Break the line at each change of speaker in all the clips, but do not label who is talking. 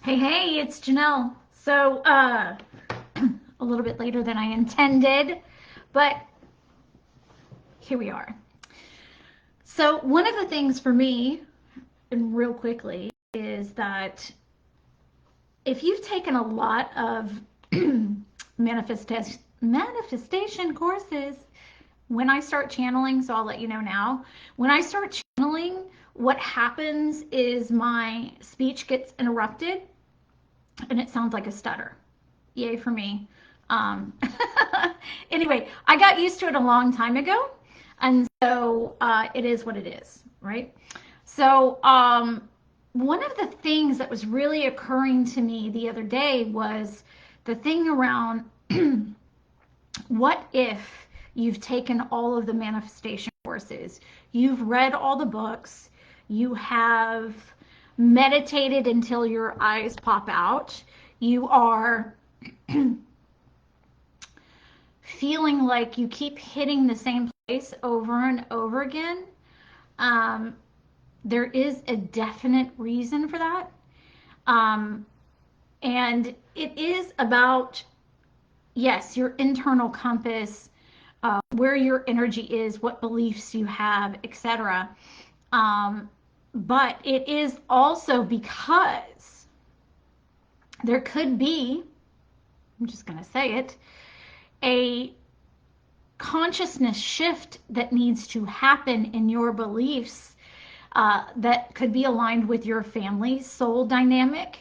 Hey, it's Janelle. A little bit later than I intended, but here we are. So, one of the things for me, and real quickly, is that if you've taken a lot of manifestation courses, when I start channeling, so I'll let you know now, when I start channeling, what happens is my speech gets interrupted and it sounds like a stutter. Yay for me. Um, anyway, I got used to it a long time ago, and so it is what it is, right? So one of the things that was really occurring to me the other day was the thing around what if you've taken all of the manifestation courses, you've read all the books, you have meditated until your eyes pop out, you are feeling like you keep hitting the same place over and over again, um, there is a definite reason for that. Um, and it is about, yes, your internal compass, where your energy is, what beliefs you have, etc. Um, but it is also because there could be, I'm just going to say it, a consciousness shift that needs to happen in your beliefs that could be aligned with your family soul dynamic,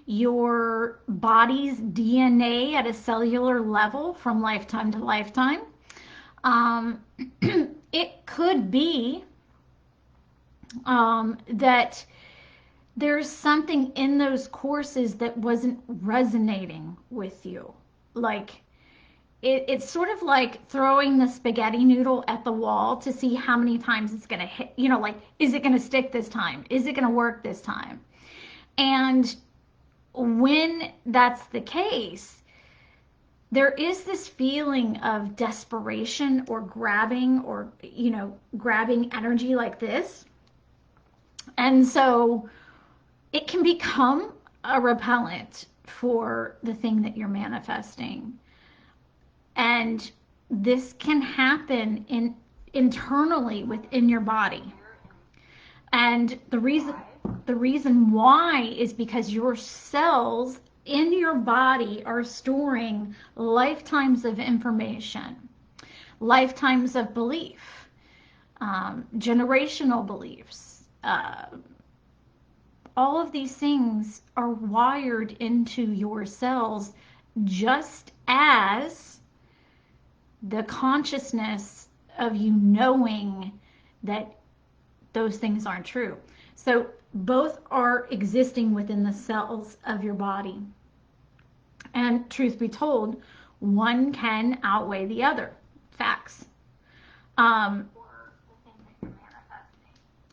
your body's DNA at a cellular level from lifetime to lifetime. Um, it could be that there's something in those courses that wasn't resonating with you. Like, it's sort of like throwing the spaghetti noodle at the wall to see how many times it's going to hit, like, is it going to stick this time? Is it going to work this time? And when that's the case, there is this feeling of desperation or grabbing energy like this. And so it can become a repellent for the thing that you're manifesting. And this can happen internally within your body. And the reason why is because your cells in your body are storing lifetimes of information, lifetimes of belief, generational beliefs. All of these things are wired into your cells, just as the consciousness of you knowing that those things aren't true. So both are existing within the cells of your body. And truth be told, one can outweigh the other. Facts. Um,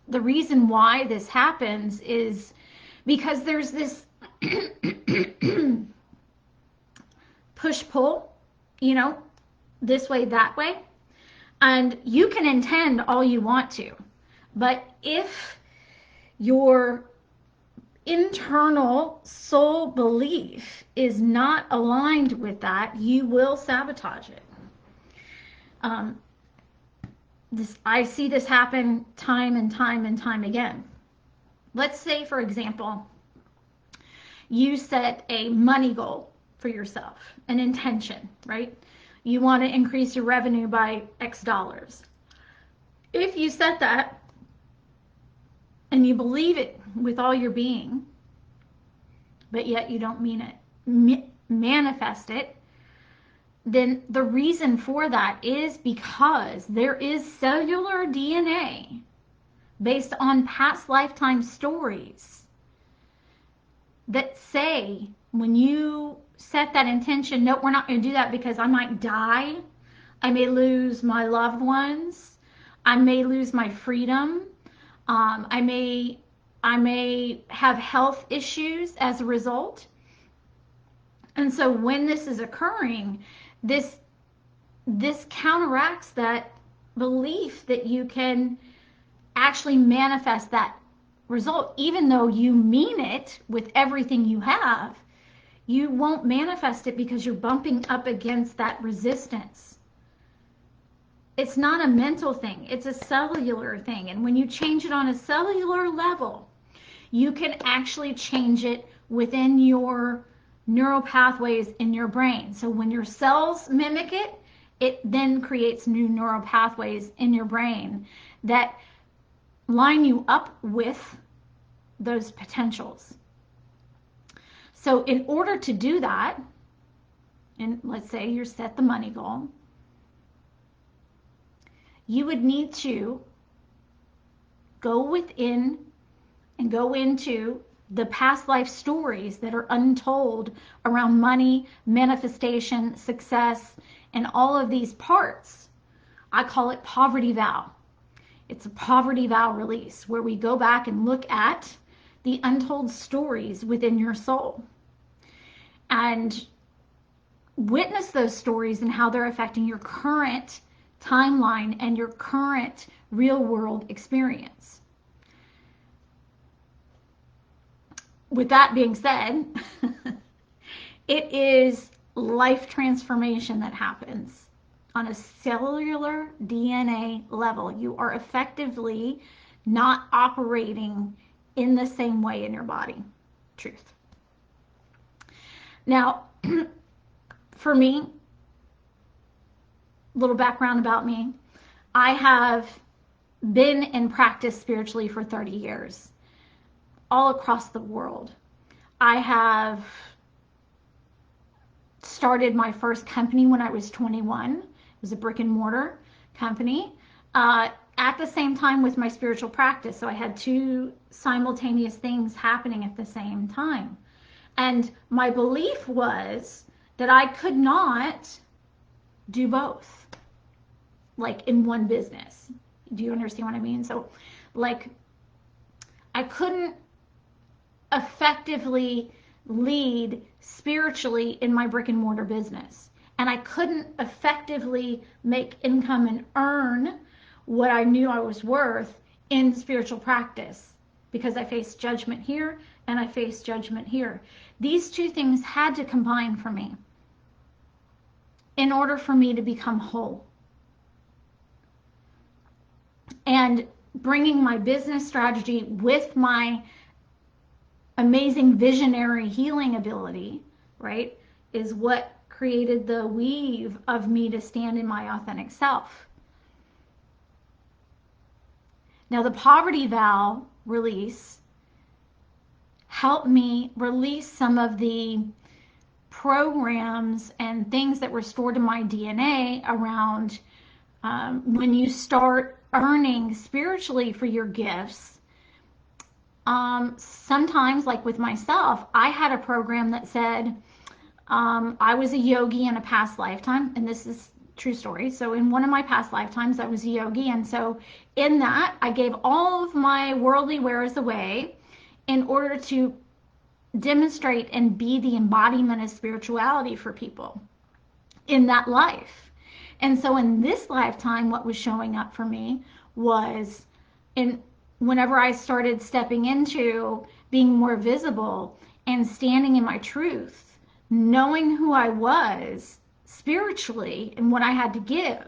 the reason why this happens is because there's this push pull, you know, this way, that way. And you can intend all you want to. But if your internal soul belief is not aligned with that, you will sabotage it. Um, I see this happen time and time and time again. Let's say, for example, you set a money goal for yourself, an intention, right? You want to increase your revenue by X dollars. If you set that and you believe it with all your being, but yet you don't mean it, manifest it, then the reason for that is because there is cellular DNA based on past lifetime stories that say when you set that intention, no, we're not going to do that because I might die, I may lose my loved ones, I may lose my freedom, I may have health issues as a result. And so when this is occurring, this counteracts that belief that you can actually manifest that result, even though you mean it with everything you have, you won't manifest it because you're bumping up against that resistance. It's not a mental thing, it's a cellular thing. And when you change it on a cellular level, you can actually change it within your neural pathways in your brain. So when your cells mimic it, it then creates new neural pathways in your brain that line you up with those potentials. So in order to do that, and let's say you set the money goal, you would need to go within and go into the past life stories that are untold around money, manifestation, success, and all of these parts. I call it poverty vow. It's a poverty vow release where we go back and look at the untold stories within your soul and witness those stories and how they're affecting your current timeline and your current real world experience. With that being said, it is life transformation that happens on a cellular DNA level. You are effectively not operating in the same way in your body. Truth. Now, for me, little background about me, I have been in practice spiritually for 30 years, all across the world. I have started my first company when I was 21. It was a brick and mortar company at the same time with my spiritual practice. So I had two simultaneous things happening at the same time. And my belief was that I could not do both, like in one business. Do you understand what I mean? So, like, I couldn't effectively lead spiritually in my brick and mortar business. And I couldn't effectively make income and earn what I knew I was worth in spiritual practice because I faced judgment here and I faced judgment here. These two things had to combine for me in order for me to become whole. And bringing my business strategy with my amazing visionary healing ability, right, is what created the weave of me to stand in my authentic self. Now, the poverty vow release helped me release some of the programs and things that were stored in my DNA around when you start earning spiritually for your gifts. Sometimes, like with myself, I had a program that said I was a yogi in a past lifetime, and this is true story. So in one of my past lifetimes, I was a yogi, and so in that, I gave all of my worldly wares away in order to demonstrate and be the embodiment of spirituality for people in that life. And so in this lifetime, what was showing up for me was whenever I started stepping into being more visible and standing in my truth, knowing who I was spiritually and what I had to give,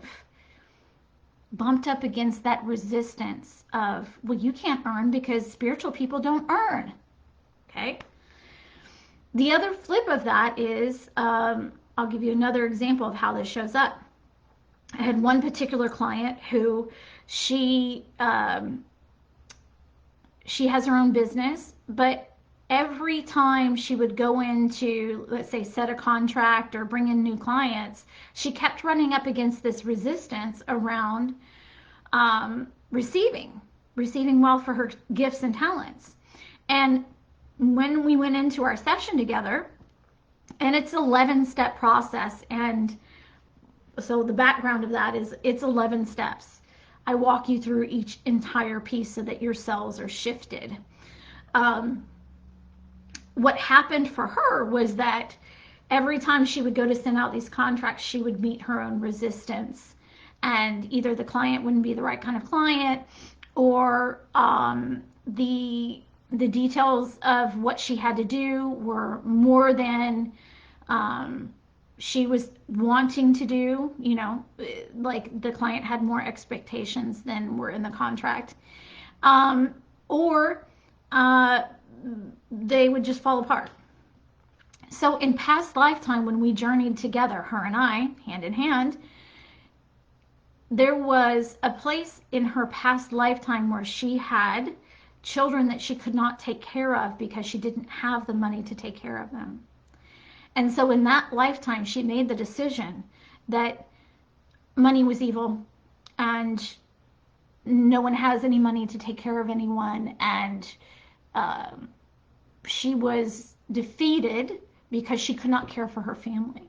bumped up against that resistance of, well, you can't earn because spiritual people don't earn. Okay. The other flip of that is, I'll give you another example of how this shows up. I had one particular client who she has her own business, but every time she would go into, let's say, set a contract or bring in new clients, she kept running up against this resistance around receiving wealth for her gifts and talents. And when we went into our session together, and it's an 11-step process, and so the background of that is it's 11 steps. I walk you through each entire piece so that your cells are shifted. What happened for her was that every time she would go to send out these contracts, she would meet her own resistance. And either the client wouldn't be the right kind of client, or the details of what she had to do were more than she was wanting to do. You know, like the client had more expectations than were in the contract, or they would just fall apart. So in past lifetime, when we journeyed together, her and I, hand in hand, there was a place in her past lifetime where she had children that she could not take care of because she didn't have the money to take care of them. And so in that lifetime, she made the decision that money was evil and no one has any money to take care of anyone. And she was defeated because she could not care for her family.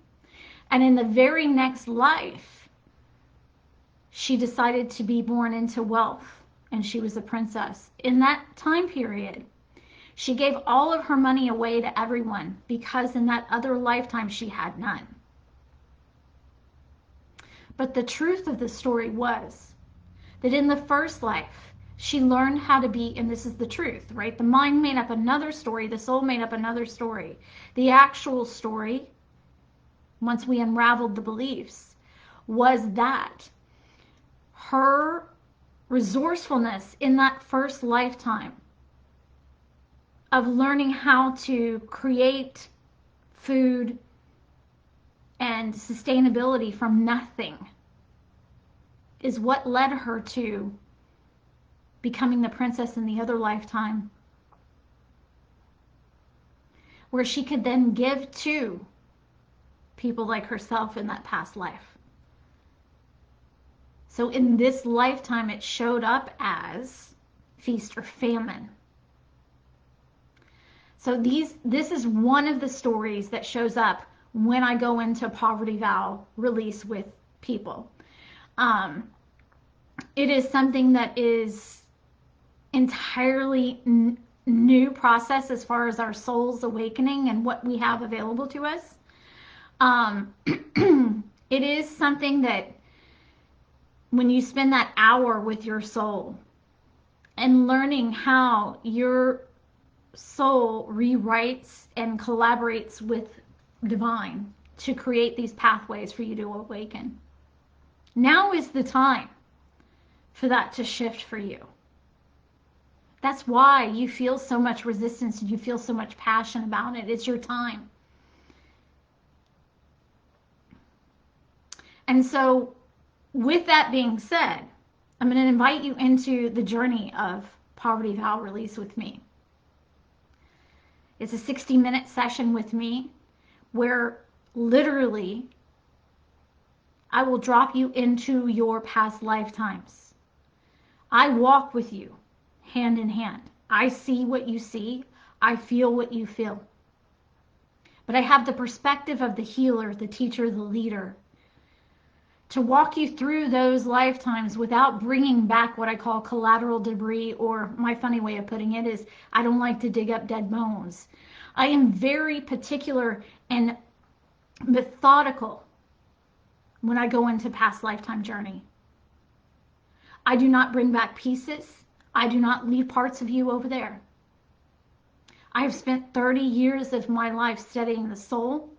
And in the very next life, she decided to be born into wealth, and she was a princess. In that time period, she gave all of her money away to everyone because in that other lifetime she had none. But the truth of the story was that in the first life, she learned how to be, and this is the truth, right? The mind made up another story, the soul made up another story. The actual story, once we unraveled the beliefs, was that her resourcefulness in that first lifetime of learning how to create food and sustainability from nothing is what led her to becoming the princess in the other lifetime, where she could then give to people like herself in that past life. So in this lifetime, it showed up as feast or famine. So this is one of the stories that shows up when I go into poverty vow release with people. It is something that is entirely new process as far as our soul's awakening and what we have available to us. It is something that when you spend that hour with your soul and learning how your soul rewrites and collaborates with divine to create these pathways for you to awaken. Now is the time for that to shift for you. That's why you feel so much resistance and you feel so much passion about it. It's your time. And so with that being said, I'm going to invite you into the journey of poverty vow release with me. It's a 60-minute session with me where literally I will drop you into your past lifetimes. I walk with you hand in hand. I see what you see. I feel what you feel. But I have the perspective of the healer, the teacher, the leader, to walk you through those lifetimes without bringing back what I call collateral debris, or my funny way of putting it is I don't like to dig up dead bones. I am very particular and methodical when I go into past lifetime journey. I do not bring back pieces. I do not leave parts of you over there. I have spent 30 years of my life studying the soul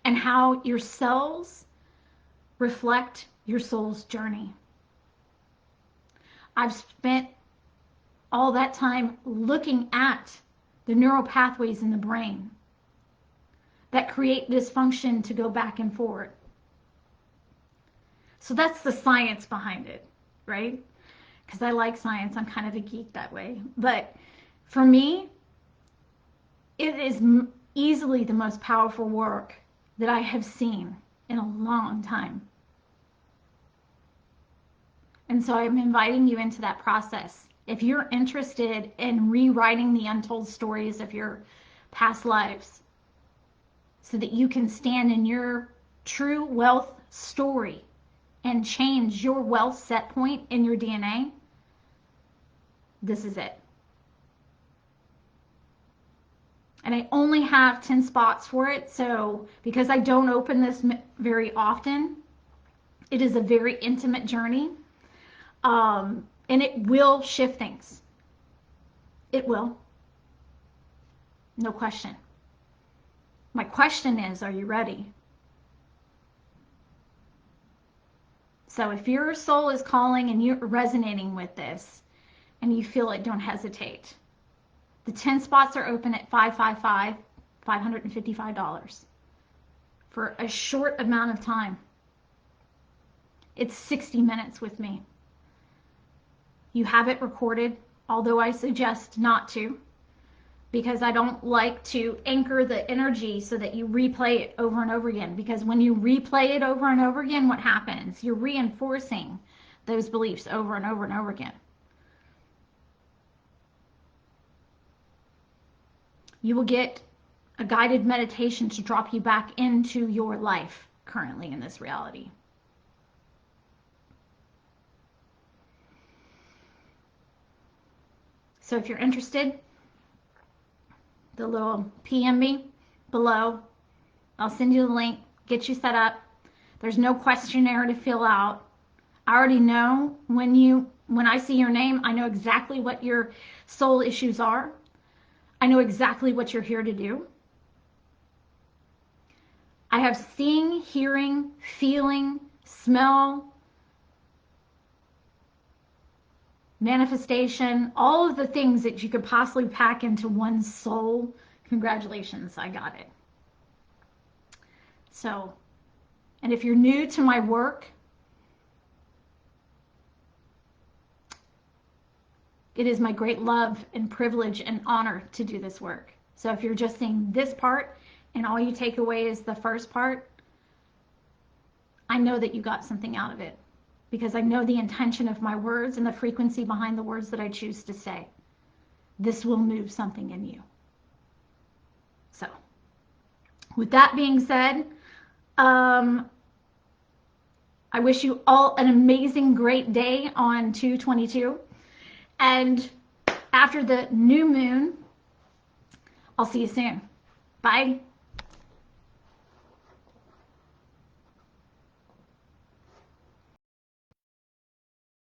and how your cells reflect your soul's journey. I've spent all that time looking at the neural pathways in the brain that create dysfunction to go back and forward. So that's the science behind it, right? Because I like science. I'm kind of a geek that way. But for me, it is easily the most powerful work that I have seen in a long time. And so I'm inviting you into that process. If you're interested in rewriting the untold stories of your past lives so that you can stand in your true wealth story and change your wealth set point in your DNA, this is it. And I only have 10 spots for it. So because I don't open this very often, it is a very intimate journey. And it will shift things. It will. No question. My question is, are you ready? So if your soul is calling and you're resonating with this and you feel it, don't hesitate. The 10 spots are open at $555, $555 for a short amount of time. It's 60 minutes with me. You have it recorded, although I suggest not to, because I don't like to anchor the energy so that you replay it over and over again. Because when you replay it over and over again, what happens? You're reinforcing those beliefs over and over and over again. You will get a guided meditation to drop you back into your life currently in this reality. So if you're interested, the little PM me below. I'll send you the link, get you set up. There's no questionnaire to fill out. I already know when I see your name, I know exactly what your soul issues are. I know exactly what you're here to do. I have seeing, hearing, feeling, smell, manifestation, all of the things that you could possibly pack into one soul. Congratulations, I got it. So, and if you're new to my work, it is my great love and privilege and honor to do this work. So if you're just seeing this part and all you take away is the first part, I know that you got something out of it, because I know the intention of my words and the frequency behind the words that I choose to say. This will move something in you. So, with that being said, I wish you all an amazing, great day on 2/22. And after the new moon, I'll see you soon. Bye.